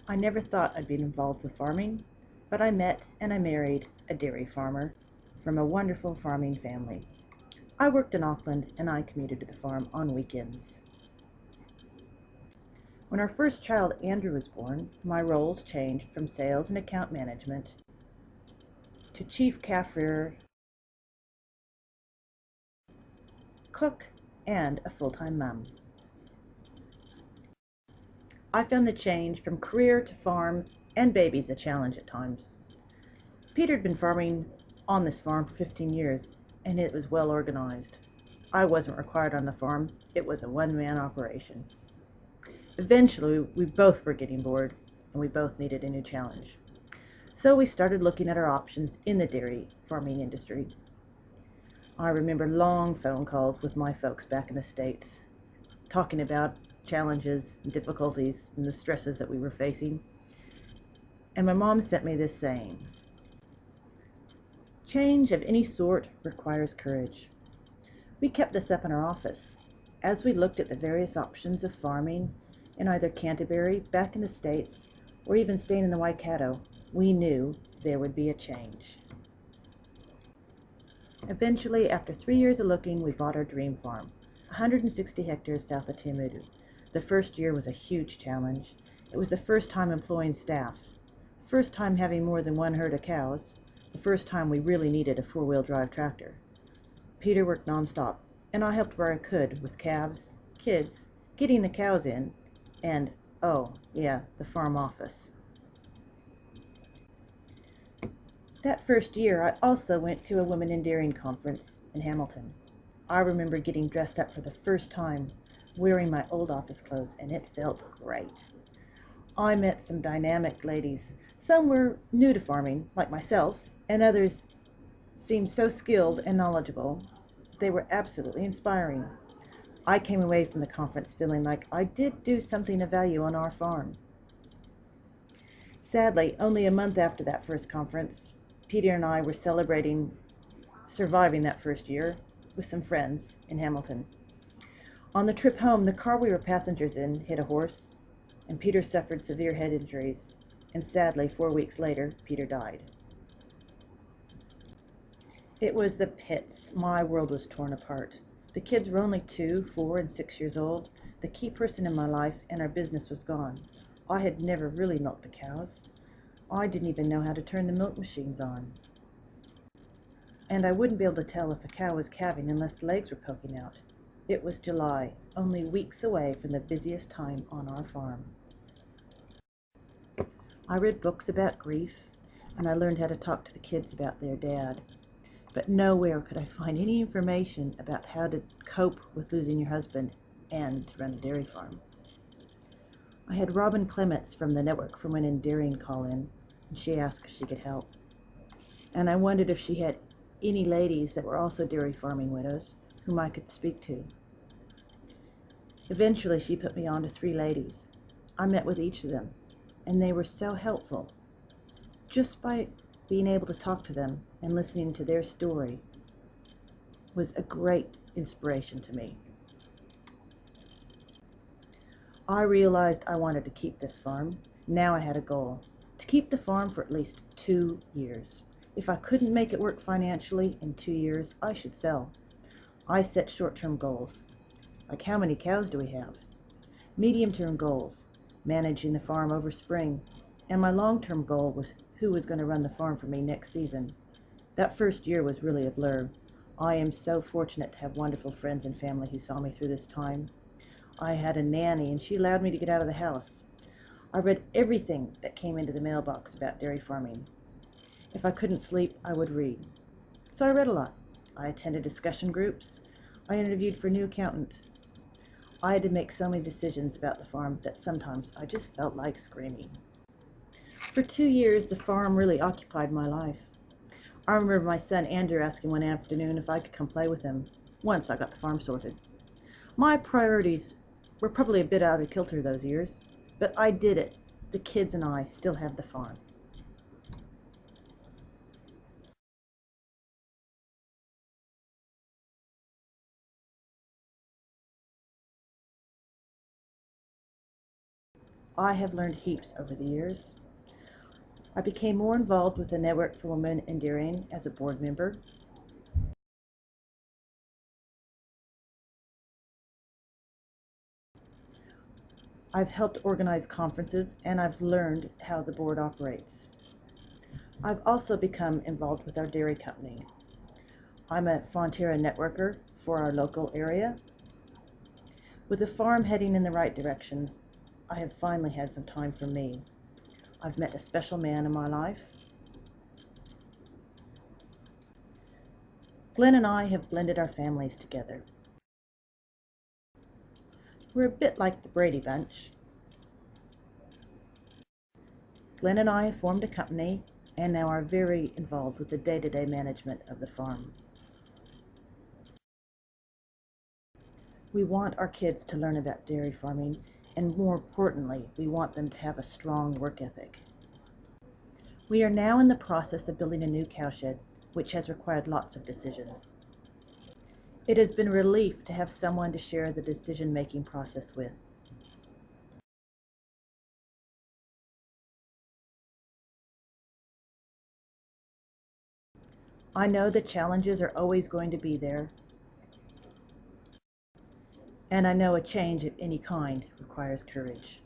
I never thought I'd be involved with farming, but I met and I married a dairy farmer from a wonderful farming family. I worked in Auckland and I commuted to the farm on weekends. When our first child, Andrew, was born, my roles changed from sales and account management to chief calf rearer, cook, and a full-time mom. I found the change from career to farm and babies a challenge at times. Peter had been farming on this farm for 15 years, and it was well organized. I wasn't required on the farm. It was a one-man operation. Eventually, we both were getting bored, and we both needed a new challenge. So we started looking at our options in the dairy farming industry. I remember long phone calls with my folks back in the States, talking about challenges and difficulties and the stresses that we were facing. And my mom sent me this saying, "Change of any sort requires courage." We kept this up in our office. As we looked at the various options of farming in either Canterbury, back in the States, or even staying in the Waikato, we knew there would be a change. Eventually, after 3 years of looking, we bought our dream farm, 160 hectares south of Timutu. The first year was a huge challenge. It was the first time employing staff, first time having more than one herd of cows, the first time we really needed a four-wheel drive tractor. Peter worked nonstop, and I helped where I could with calves, kids, getting the cows in, and, oh, yeah, the farm office. That first year, I also went to a Women in Dairying conference in Hamilton. I remember getting dressed up for the first time, wearing my old office clothes, and it felt great. I met some dynamic ladies. Some were new to farming, like myself, and others seemed so skilled and knowledgeable. They were absolutely inspiring. I came away from the conference feeling like I did do something of value on our farm. Sadly, only a month after that first conference, Peter and I were celebrating surviving that first year with some friends in Hamilton. On the trip home, the car we were passengers in hit a horse, and Peter suffered severe head injuries, and sadly, 4 weeks later, Peter died. It was the pits. My world was torn apart. The kids were only 2, 4, and 6 years old. The key person in my life and our business was gone. I had never really milked the cows. I didn't even know how to turn the milk machines on. And I wouldn't be able to tell if a cow was calving unless the legs were poking out. It was July, only weeks away from the busiest time on our farm. I read books about grief, and I learned how to talk to the kids about their dad. But nowhere could I find any information about how to cope with losing your husband and to run a dairy farm. I had Robin Clements from the Network for Women in Dairying call in, and she asked if she could help. And I wondered if she had any ladies that were also dairy farming widows whom I could speak to. Eventually, she put me on to 3 ladies. I met with each of them, and they were so helpful. Just by being able to talk to them and listening to their story was a great inspiration to me. I realized I wanted to keep this farm. Now I had a goal, to keep the farm for at least 2 years. If I couldn't make it work financially in 2 years, I should sell. I set short-term goals, like how many cows do we have? Medium-term goals, managing the farm over spring, and my long-term goal was who was going to run the farm for me next season. That first year was really a blur. I am so fortunate to have wonderful friends and family who saw me through this time. I had a nanny, and she allowed me to get out of the house. I read everything that came into the mailbox about dairy farming. If I couldn't sleep, I would read. So I read a lot. I attended discussion groups. I interviewed for a new accountant. I had to make so many decisions about the farm that sometimes I just felt like screaming. For 2 years, the farm really occupied my life. I remember my son Andrew asking one afternoon if I could come play with him, once I got the farm sorted. My priorities were probably a bit out of kilter those years, but I did it. The kids and I still have the farm. I have learned heaps over the years. I became more involved with the Network for Women in Dairying as a board member. I've helped organize conferences and I've learned how the board operates. I've also become involved with our dairy company. I'm a Fonterra networker for our local area. With the farm heading in the right directions, I have finally had some time for me. I've met a special man in my life. Glenn and I have blended our families together. We're a bit like the Brady Bunch. Glenn and I have formed a company and now are very involved with the day-to-day management of the farm. We want our kids to learn about dairy farming, and more importantly, we want them to have a strong work ethic. We are now in the process of building a new cowshed, which has required lots of decisions. It has been a relief to have someone to share the decision-making process with. I know the challenges are always going to be there, and I know a change of any kind requires courage.